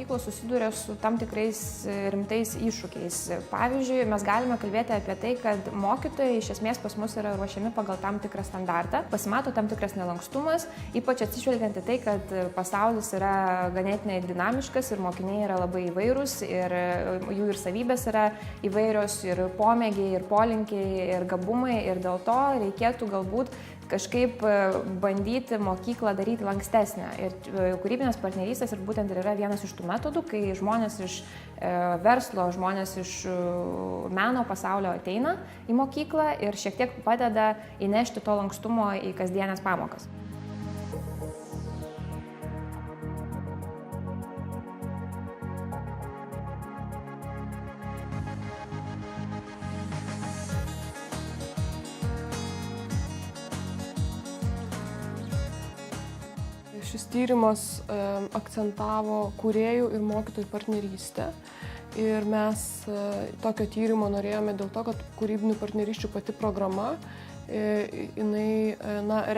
mokyklos susiduria su tam tikrais rimtais iššūkiais. Pavyzdžiui, mes galime kalbėti apie tai, kad mokytojai iš esmės pas mus yra ruošiami pagal tam tikrą standartą, pasimato tam tikras nelankstumas, ypač atsižvelgiant į tai, kad pasaulis yra ganėtinai dinamiškas ir mokiniai yra labai įvairūs ir jų ir savybės yra įvairios, ir pomėgiai, ir polinkiai, ir gabumai, ir dėl to reikėtų galbūt kažkaip bandyti mokyklą daryti lankstesnę. Ir kūrybinės partnerystės ir būtent ir yra vienas iš tų metodų, kai žmonės iš verslo, žmonės iš meno pasaulio ateina į mokyklą ir šiek tiek padeda įnešti to lankstumo į kasdienės pamokas. Šis tyrimas akcentavo kūrėjų ir mokytojų partnerystę ir mes tokio tyrimo norėjome dėl to, kad kūrybinių partnerysčių pati programa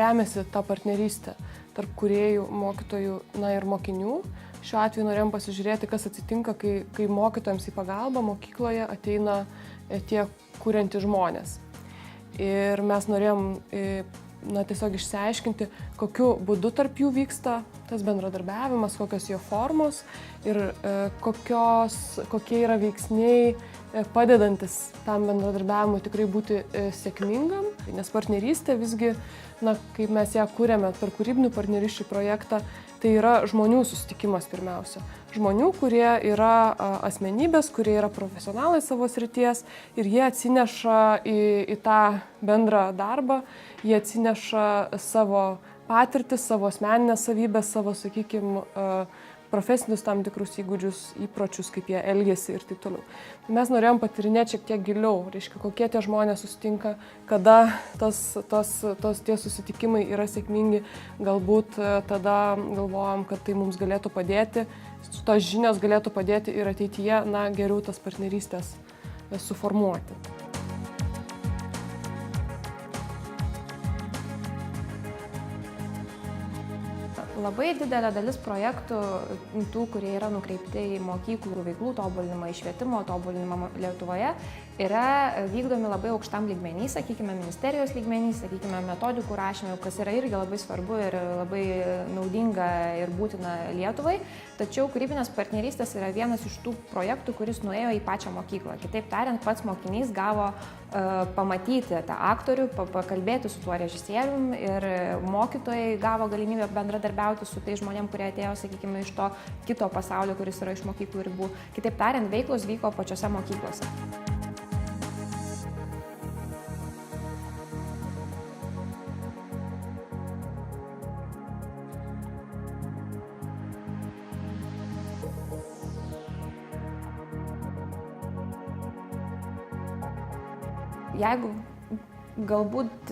remiasi tą partnerystę tarp kūrėjų, mokytojų ir mokinių. Šiuo atveju norėjom pasižiūrėti, kas atsitinka, kai mokytojams į pagalbą mokykloje ateina tie kuriantys žmonės. Ir mes norėjom tiesiog išsiaiškinti, kokiu būdu tarp jų vyksta tas bendradarbiavimas, kokios jo formos ir kokie yra veiksniai padedantis tam bendradarbiavimui tikrai būti sėkmingam. Nes partnerystė visgi, kaip mes ją kūrėme per kūrybinių partnerysčių projektą, tai yra žmonių susitikimas pirmiausia. Žmonių, kurie yra asmenybės, kurie yra profesionalai savo srities ir jie atsineša į tą bendrą darbą, jie atsineša savo patirtis, savo asmeninės savybės, savo, sakykime, profesinius tam tikrus įgūdžius, įpročius, kaip jie elgiasi ir taip toliau. Mes norėjom patyrinėti šiek tiek giliau, reiškia, kokie tie žmonės susitinka, kada tie susitikimai yra sėkmingi, galbūt tada galvojam, kad tai mums galėtų padėti, tos žinios galėtų padėti ir ateityje, geriau tas partnerystės suformuoti. Labai didelė dalis projektų, tų, kurie yra nukreipti į mokyklų veiklų tobulinimą, į švietimo tobulinimą Lietuvoje, yra vykdomi labai aukštam lygmenį, sakykime, ministerijos lygmenį, sakykime, metodikų rašymui, kas yra irgi labai svarbu ir labai naudinga ir būtina Lietuvai. Tačiau kūrybinės partnerystės yra vienas iš tų projektų, kuris nuėjo į pačią mokyklą. Kitaip tariant, pats mokinys gavo pamatyti tą aktorių, pakalbėti su tuo režisierium ir mokytojai gavo galimybę bendradarbiauti su tais žmonėm, kurie atėjo, sakykime, iš to kito pasaulio, kuris yra iš mokyklų ribų. Kitaip tariant, veiklos vyko pačiose mokyklose. Jeigu galbūt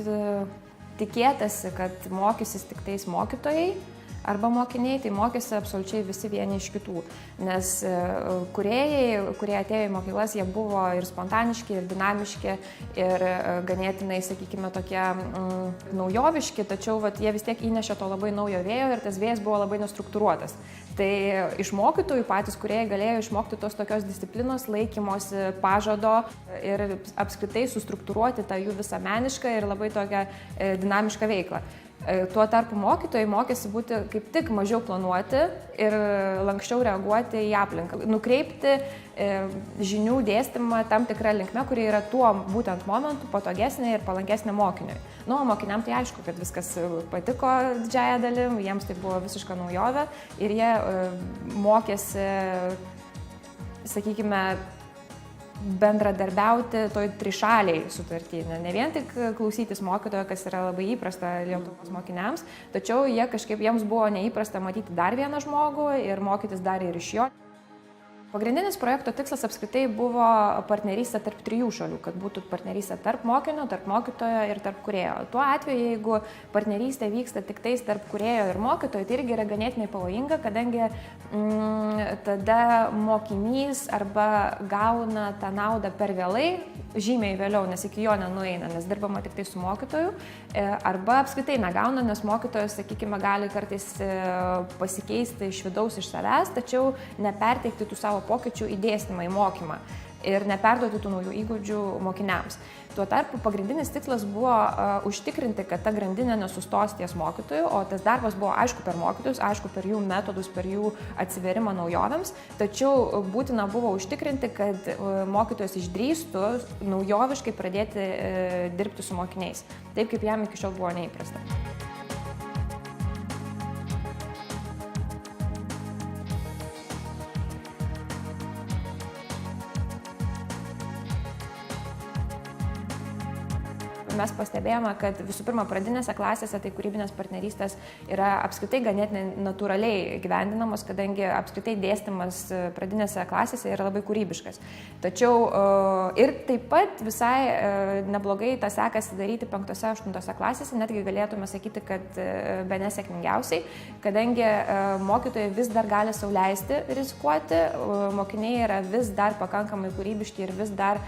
tikėtasi, kad mokysis tik tais mokytojai arba mokiniai, tai mokėsi absoliučiai visi vieni iš kitų. Nes kūrėjai, kurie atėjo į mokyklas, jie buvo ir spontaniški, ir dinamiški, ir ganėtinai, sakykime, tokie naujoviški, tačiau jie vis tiek įnešė to labai naujo vėjo ir tas vėjas buvo labai nestruktūruotas. Tai iš mokytojų patys kūrėjai galėjo išmokti tos tokios disciplinos, laikymosi, pažado ir apskritai sustruktūruoti tą jų visą menišką ir labai tokią dinamišką veiklą. Tuo tarpu mokytojai mokėsi būti kaip tik mažiau planuoti ir lanksčiau reaguoti į aplinką, nukreipti žinių dėstymą tam tikrą linkme, kuri yra tuo būtent momentu patogesnė ir palankesnė mokiniui. O mokiniam tai aišku, kad viskas patiko didžiąją dalim, jiems tai buvo visiška naujovė ir jie mokėsi, sakykime, bendradarbiauti toj trišaliai sutarty. Ne vien tik klausytis mokytojo, kas yra labai įprasta Lietuvos mokiniams, tačiau jiems buvo neįprasta matyti dar vieną žmogų ir mokytis dar ir iš jo. Pagrindinis projekto tikslas apskritai buvo partnerystė tarp 3 šalių, kad būtų partnerystė tarp mokinio, tarp mokytojo ir tarp kūrėjo. Tuo atveju, jeigu partnerystė vyksta tik tais tarp kūrėjo ir mokytojo, tai irgi yra ganėtinai pavojinga, kadangi tada mokinys arba gauna tą naudą per vėlai, žymiai vėliau, nes iki jo nenueina, nes dirbama tik tai su mokytoju, arba apskritai negauna, nes mokytojas, sakykime, gali kartais pasikeisti iš vidaus, iš savęs, tačiau neperteikti tų savo pokyčių į dėstymą, į mokymą ir neperduoti tų naujų įgūdžių mokiniams. Tuo tarpu pagrindinis tikslas buvo užtikrinti, kad ta grandinė nesustos ties mokytoju, o tas darbas buvo aišku per mokytojus, aišku per jų metodus, per jų atsiverimą naujovėms, tačiau būtina buvo užtikrinti, kad mokytojas išdrįstų naujoviškai pradėti dirbti su mokiniais, taip kaip jam iki šiol buvo neįprasta. Mes pastebėjome, kad visų pirma pradinėse klasėse tai kūrybinės partnerystės yra apskritai ganėtinai natūraliai gyvendinamos, kadangi apskritai dėstymas pradinėse klasėse yra labai kūrybiškas. Tačiau ir taip pat visai neblogai tą sekasi daryti 5-8 klasėse, netgi galėtume sakyti, kad be nesėkmingiausiai, kadangi mokytojai vis dar gali sau leisti rizikuoti, mokiniai yra vis dar pakankamai kūrybiški ir vis dar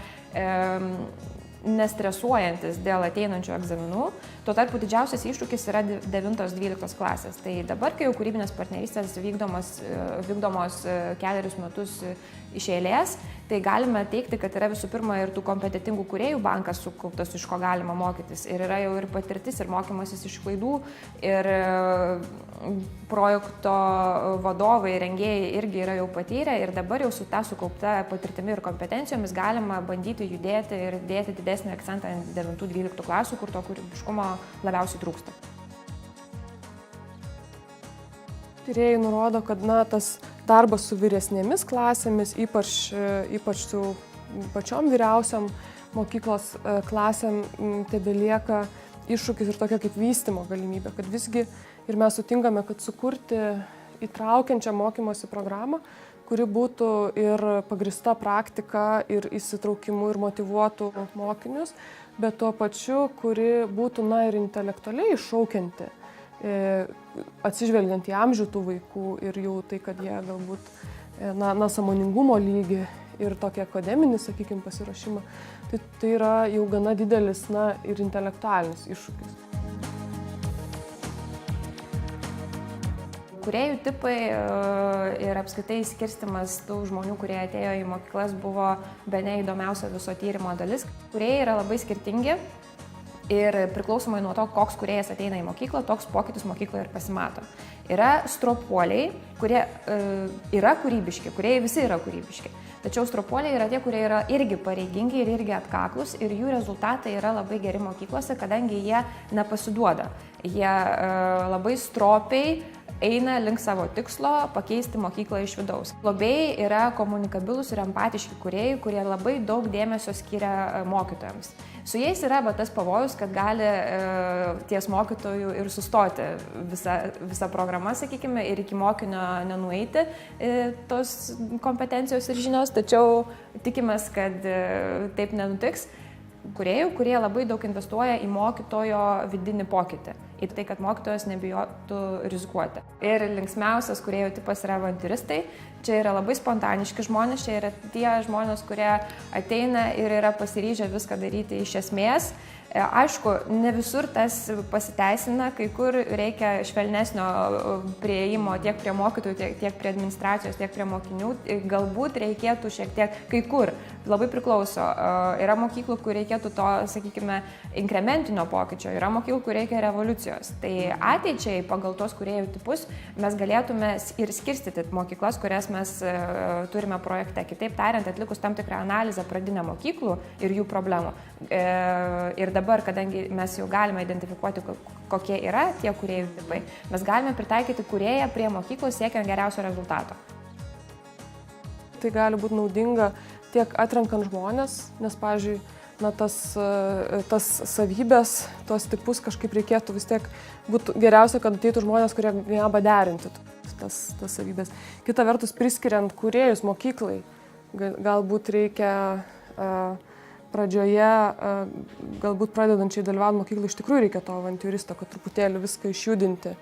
nestresuojantis dėl ateinančių egzaminų. Tuo tarpu didžiausias iššūkis yra 9-12 klasės. Tai dabar, kai jau kūrybinės partnerystės vykdomos 4 metus iš eilės, tai galime teikti, kad yra visų pirma ir tų kompetentingų kūrėjų bankas sukauptas, iš ko galima mokytis. Ir yra jau ir patirtis, ir mokymasis iš klaidų, ir projekto vadovai, rengėjai irgi yra jau patyrę, ir dabar jau su ta sukaupta patirtimi ir kompetencijomis galima bandyti judėti ir dėti didesnį akcentą ant 9-12 klasių, kur to kūrybiškumo labiausiai trūksta. Tyrėjai nurodo, kad tas darbas su vyresnėmis klasėmis, ypač su pačiom vyriausiam mokyklos klasėm, tebelieka iššūkis ir tokia kaip vystymo galimybė, kad visgi ir mes sutinkame, kad sukurti įtraukiančią mokymosi programą, kuri būtų ir pagrįsta praktika, ir įsitraukimu, ir motyvuotų mokinius, bet tuo pačiu, kuri būtų ir intelektualiai iššaukianti, atsižvelgiant į amžių tų vaikų ir jau tai, kad jie galbūt sąmoningumo lygį ir tokį akademinį, sakykime, pasiruošimą, tai yra jau gana didelis ir intelektualinis iššūkis. Kūrėjų tipai ir apskritai skirstimas tų žmonių, kurie atėjo į mokyklas, buvo bene įdomiausia viso tyrimo dalis. Kūrėjai yra labai skirtingi ir priklausomai nuo to, koks kūrėjas ateina į mokyklą, toks pokytis mokykloje ir pasimato. Yra stropuoliai, kurie yra kūrybiški, kūrėjai visi yra kūrybiški. Tačiau stropuoliai yra tie, kurie yra irgi pareigingi ir irgi atkaklus, ir jų rezultatai yra labai geri mokyklose, kadangi jie nepasiduoda. Jie labai stropiai eina link savo tikslo pakeisti mokyklą iš vidaus. Globėjai yra komunikabilūs ir empatiški kūrėjai, kurie labai daug dėmesio skiria mokytojams. Su jais yra tas pavojus, kad gali ties mokytojų ir sustoti visa programa, sakykime, ir iki mokinio nenueiti tos kompetencijos ir žinios, tačiau tikimės, kad taip nenutiks. Kūrėjų, kurie labai daug investuoja į mokytojo vidinį pokytį, į tai, kad mokytojas nebijotų rizikuoti. Ir linksmiausias kūrėjų tipas yra avantiūristai. Čia yra labai spontaniški žmonės, čia yra tie žmonės, kurie ateina ir yra pasiryžę viską daryti iš esmės. Aišku, ne visur tas pasiteisina, kai kur reikia švelnesnio prieimo tiek prie mokytojų, tiek prie administracijos, tiek prie mokinių. Galbūt reikėtų šiek tiek, kai kur, labai priklauso. Yra mokyklų, kur reikėtų to, sakykime, inkrementinio pokyčio, yra mokyklų, kur reikia revoliucijos. Tai ateičiai pagal tos kūrėjų tipus mes galėtume ir skirstyti mokyklas, kurias mes turime projekte. Kitaip tariant, atlikus tam tikrą analizę pradinę mokyklų ir jų problemų. Ir dabar, kadangi mes jau galime identifikuoti, kokie yra tie kūrėjų tipai, mes galime pritaikyti kūrėją prie mokyklos siekiant geriausio rezultato. Tai gali būti naudinga tiek atrenkant žmonės, nes, pavyzdžiui, tas savybės, tos tipus kažkaip reikėtų vis tiek būtų geriausia, kad ateitų žmonės, kurie geba derinti. tas savybės. Kita vertus, priskiriant kūrėjus mokyklai, galbūt reikia pradžioje, galbūt pradedančiai dalyvauti mokyklai, iš tikrųjų reikia to avantiūristo, kad truputėlį viską išjudinti,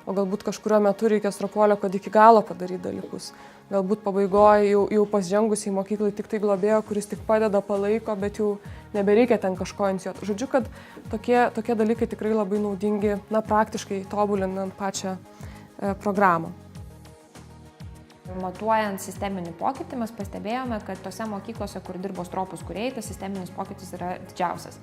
o galbūt kažkurio metu reikia stropuolio, kad iki galo padaryti dalykus. Galbūt pabaigoje jau pasižengusiai mokyklai tik tai globėjo, kuris tik padeda, palaiko, bet jau nebereikia ten kažko inicijuoti. Žodžiu, kad tokie dalykai tikrai labai naudingi, praktiškai tobulinant pačią programą. Matuojant sisteminį pokytį, mes pastebėjome, kad tose mokyklose, kur dirbo stropūs kūrėjai, tas sisteminis pokytis yra didžiausias.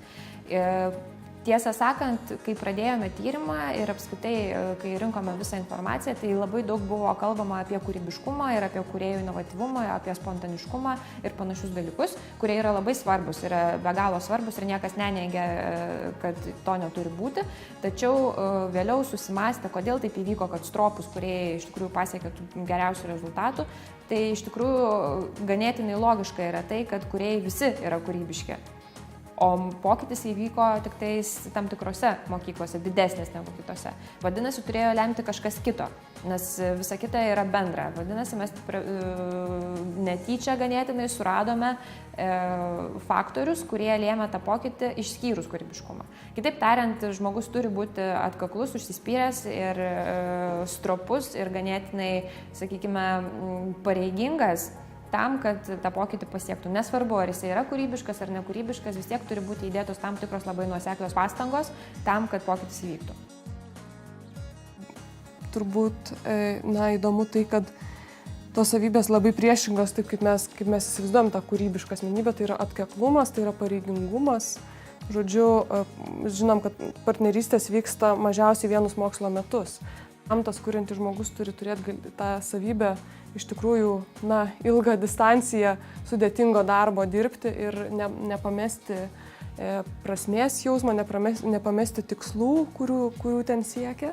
Tiesą sakant, kai pradėjome tyrimą ir apskritai, kai rinkome visą informaciją, tai labai daug buvo kalbama apie kūrybiškumą ir apie kūrėjų inovatyvumą, apie spontaniškumą ir panašius dalykus, kurie yra labai svarbus, yra be galo svarbus ir niekas neneigia, kad to neturi būti. Tačiau vėliau susimąstė, kodėl taip įvyko, kad stropūs kūrėjai iš tikrųjų pasiekė geriausių rezultatų. Tai iš tikrųjų ganėtinai logiška yra tai, kad kūrėjai visi yra kūrybiški. O pokytis įvyko tik tais tam tikrose mokyklose, didesnės negu kitose. Vadinasi, turėjo lemti kažkas kito, nes visa kita yra bendra. Vadinasi, mes netyčia ganėtinai suradome faktorius, kurie lėmė tą pokytį išskyrus kūrybiškumą. Kitaip tariant, žmogus turi būti atkaklus, užsispyręs ir stropus ir ganėtinai, sakykime, pareigingas tam, kad tą pokytį pasiektų. Nesvarbu, ar jis yra kūrybiškas ar nekūrybiškas, vis tiek turi būti įdėtos tam tikros labai nuoseklios pastangos tam, kad pokytis įvyktų. Turbūt, įdomu tai, kad tos savybės labai priešingos, taip kaip mes įsivaizduojam tą kūrybišką asmenybę, tai yra atkaklumas, tai yra pareigingumas. Žodžiu, žinom, kad partnerystės vyksta mažiausiai vienus mokslo metus. Tam tas kuriantis žmogus turi turėti tą savybę iš tikrųjų, ilgą distanciją sudėtingo darbo dirbti ir nepamesti prasmės jausmo, nepamesti tikslų, kurių ten siekia.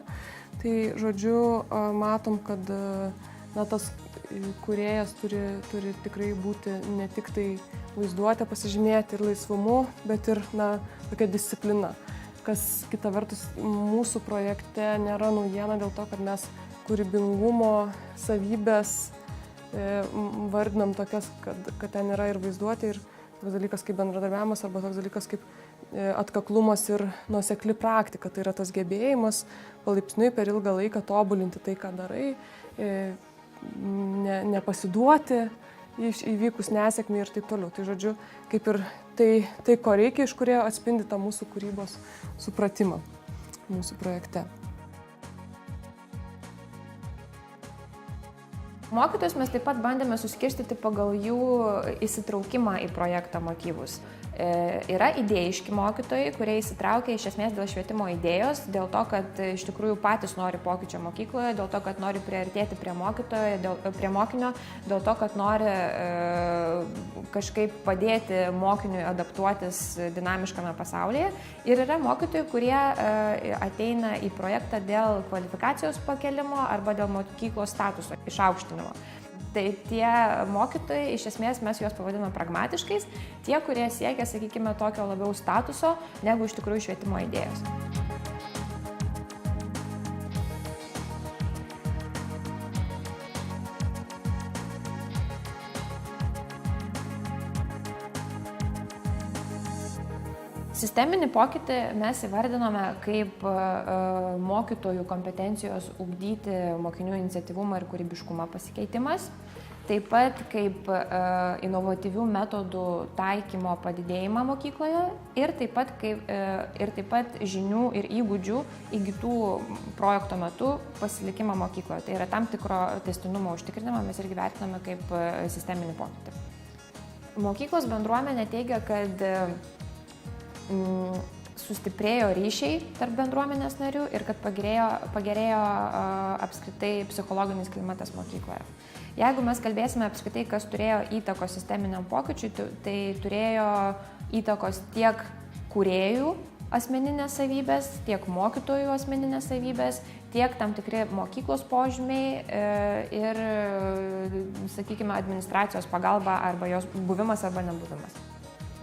Tai, žodžiu, matom, kad tas kūrėjas turi tikrai būti ne tik tai vaizduotę pasižymėti ir laisvumu, bet ir tokia disciplina. Kas kita vertus mūsų projekte nėra naujiena dėl to, kad mes kūrybingumo savybės vardinam tokias, kad ten yra ir vaizduotė, ir toks dalykas kaip bendradarbiavimas, arba toks dalykas kaip atkaklumas ir nuosekli praktika. Tai yra tas gebėjimas palaipsniui per ilgą laiką tobulinti tai, ką darai, nepasiduoti įvykus nesėkmei ir taip toliau. Tai žodžiu, kaip ir tai ko reikia, iš kurio atspindi tą mūsų kūrybos supratimą mūsų projekte. Mokytojus mes taip pat bandėme suskirstyti pagal jų įsitraukimą į projektą motyvus. Yra idėjiški mokytojai, kurie įsitraukia iš esmės dėl švietimo idėjos, dėl to, kad iš tikrųjų patys nori pokyčio mokykloje, dėl to, kad nori priartėti prie mokinio, dėl to, kad nori kažkaip padėti mokiniui adaptuotis dinamiškame pasaulyje. Ir yra mokytojai, kurie ateina į projektą dėl kvalifikacijos pakelimo arba dėl mokyklos statuso išaukštinimo. Tai tie mokytojai, iš esmės mes juos pavadiname pragmatiškais, tie, kurie siekia, sakykime, tokio labiau statuso, negu iš tikrųjų švietimo idėjos. Sisteminį pokytį mes įvardinome kaip mokytojų kompetencijos ugdyti mokinių iniciatyvumą ir kūrybiškumą pasikeitimas, taip pat kaip inovatyvių metodų taikymo padidėjimą mokykloje ir taip pat žinių ir įgūdžių įgytų projekto metu pasilikimą mokykloje. Tai yra tam tikro tęstinumo užtikrinimą mes irgi vertiname kaip sisteminį pokytį. Mokyklos bendruomenė teigia, kad sustiprėjo ryšiai tarp bendruomenės narių ir kad pagerėjo apskritai psichologinis klimatas mokykloje. Jeigu mes kalbėsime apskritai, kas turėjo įtakos sisteminiam pokyčiui, tai turėjo įtakos tiek kūrėjų asmeninės savybės, tiek mokytojų asmeninės savybės, tiek tam tikri mokyklos požymiai ir, sakykime, administracijos pagalba arba jos buvimas arba nebuvimas.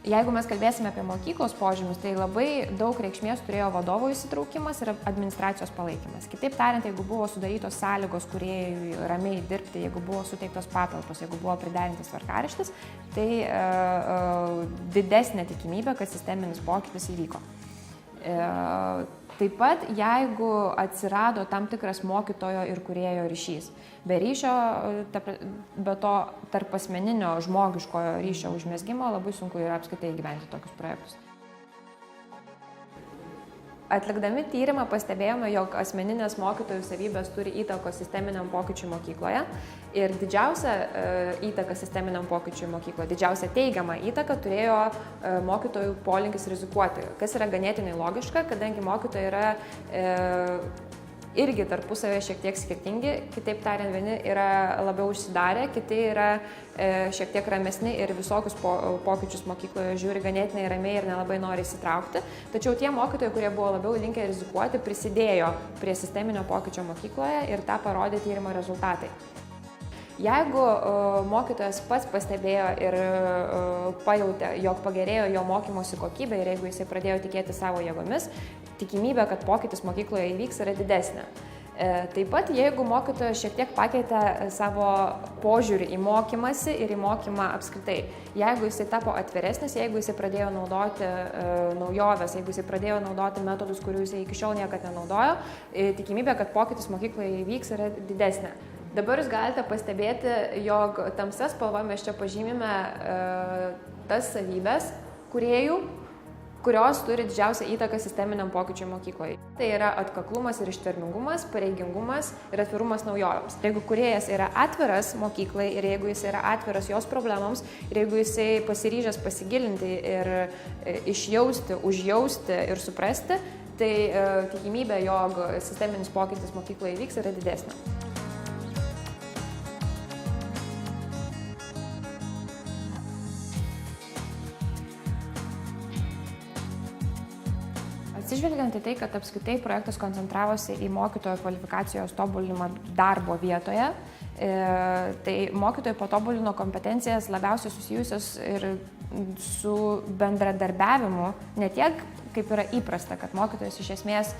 Jeigu mes kalbėsime apie mokyklos požymius, tai labai daug reikšmės turėjo vadovo įsitraukimas ir administracijos palaikymas. Kitaip tariant, jeigu buvo sudarytos sąlygos kūrėjui ramiai dirbti, jeigu buvo suteiktos patalpos, jeigu buvo priderintas tvarkaraštis, tai didesnė tikimybė, kad sisteminis pokytis įvyko. Taip pat, jeigu atsirado tam tikras mokytojo ir kūrėjo ryšys, be ryšio, be to tarp asmeninio žmogiškojo ryšio užmezgimo labai sunku yra apskritai įgyventi tokius projektus. Atlikdami tyrimą pastebėjome, jog asmeninės mokytojų savybės turi įtakos sisteminiam pokyčiui mokykloje ir didžiausią įtaką sisteminiam pokyčiui mokykloje, didžiausią teigiamą įtaką turėjo mokytojų polinkis rizikuoti, kas yra ganėtinai logiška, kadangi mokytojai yra irgi tarpusavėje šiek tiek skirtingi, kitaip tariant, vieni yra labiau užsidarę, kiti yra šiek tiek ramesni ir visokius pokyčius mokykloje žiūri ganėtinai ramiai ir nelabai nori įsitraukti. Tačiau tie mokytojai, kurie buvo labiau linkę rizikuoti, prisidėjo prie sisteminio pokyčio mokykloje ir tą parodė tyrimo rezultatai. Jeigu mokytojas pats pastebėjo ir pajautė, jog pagerėjo jo mokymosi kokybė ir jeigu jisai pradėjo tikėti savo jėgomis, tikimybė, kad pokytis mokykloje įvyks, yra didesnė. Taip pat, jeigu mokytojas šiek tiek pakeitė savo požiūrį į mokymąsi ir į mokymą apskritai, jeigu jisai tapo atviresnis, jeigu jisai pradėjo naudoti naujoves, jeigu jisai pradėjo naudoti metodus, kurių jisai iki šiol niekada nenaudojo, tikimybė, kad pokytis mokykloje įvyks, yra didesnė. Dabar jūs galite pastebėti, jog tamsia spalva mes čia pažymime tas savybės kūrėjų, kurios turi didžiausią įtaką sisteminiam pokyčiui mokykloje. Tai yra atkaklumas ir ištvermingumas, pareigingumas ir atvirumas naujovėms. Jeigu kūrėjas yra atviras mokyklai ir jeigu jis yra atviras jos problemams ir jeigu jisai pasiryžęs pasigilinti ir išjausti, užjausti ir suprasti, tai tikimybė, jog sisteminis pokytis mokykloje įvyks, yra didesnė. Atsižvelgiant į tai, kad apskritai projektas koncentravosi į mokytojo kvalifikacijos tobulinimą darbo vietoje, tai mokytojai patobulino kompetencijas labiausiai susijusios ir su bendradarbiavimu, ne tiek kaip yra įprasta, kad mokytojas iš esmės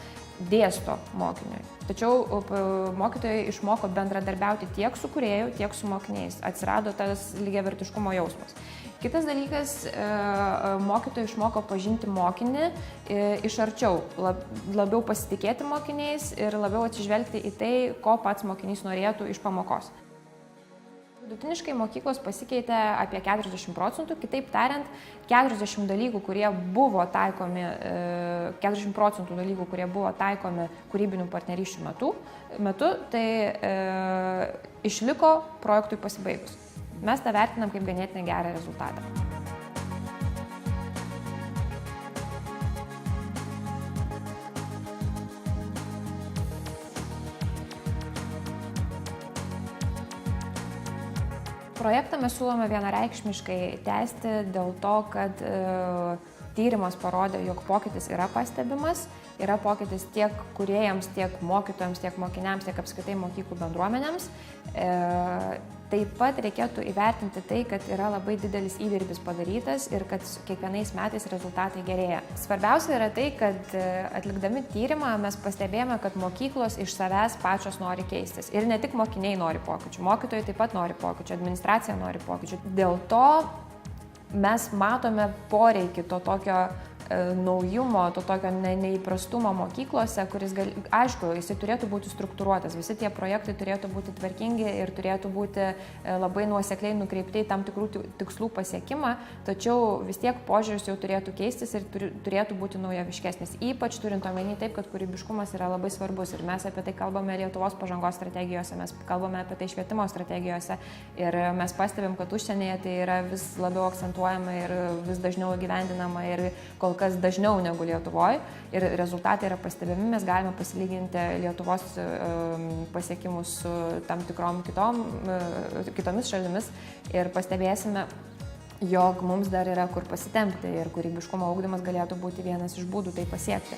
dėsto mokiniui. Tačiau mokytojai išmoko bendradarbiauti tiek su kūrėju, tiek su mokiniais. Atsirado tas lygiavertiškumo jausmas. Kitas dalykas, mokytojai išmoko pažinti mokinį iš arčiau, labiau pasitikėti mokiniais ir labiau atsižvelgti į tai, ko pats mokinys norėtų iš pamokos. Vidutiniškai mokyklos pasikeitė apie 40%, kitaip tariant, 40% dalykų, kurie buvo taikomi kūrybinių partnerysčių metu, tai išliko projektui pasibaigus. Mes tą vertinam kaip ganėtinai gerą rezultatą. Projektą mes siūlome vienareikšmiškai tęsti dėl to, kad tyrimas parodė, jog pokytis yra pastebimas, yra pokytis tiek kūrėjams, tiek mokytojams, tiek mokiniams, tiek apskritai mokyklų bendruomenėms. Taip pat reikėtų įvertinti tai, kad yra labai didelis įdirbis padarytas ir kad kiekvienais metais rezultatai gerėja. Svarbiausia yra tai, kad atlikdami tyrimą mes pastebėjome, kad mokyklos iš savęs pačios nori keistis. Ir ne tik mokiniai nori pokyčių, mokytojai taip pat nori pokyčių, administracija nori pokyčių. Dėl to mes matome poreikį to tokio naujumo, to tokio neįprastumo mokyklose, kuris, aišku, jisai turėtų būti struktūruotas, visi tie projektai turėtų būti tvarkingi ir turėtų būti labai nuosekliai nukreipti į tam tikrų tikslų pasiekimą, tačiau vis tiek požiūris jau turėtų keistis ir turėtų būti naujoviškesnis, ypač turint omeny taip, kad kūrybiškumas yra labai svarbus ir mes apie tai kalbame Lietuvos pažangos strategijose, mes kalbame apie tai švietimo strategijose ir mes pastebim, kad užsienyje tai yra vis labiau akcentuojama ir vis dažniau įgyvendinama ir kol kas dažniau negu Lietuvoje ir rezultatai yra pastebimi, mes galime pasilyginti Lietuvos pasiekimus su tam tikrom kitomis šalimis ir pastebėsime, jog mums dar yra kur pasitempti ir kūrybiškumo ugdymas galėtų būti vienas iš būdų tai pasiekti.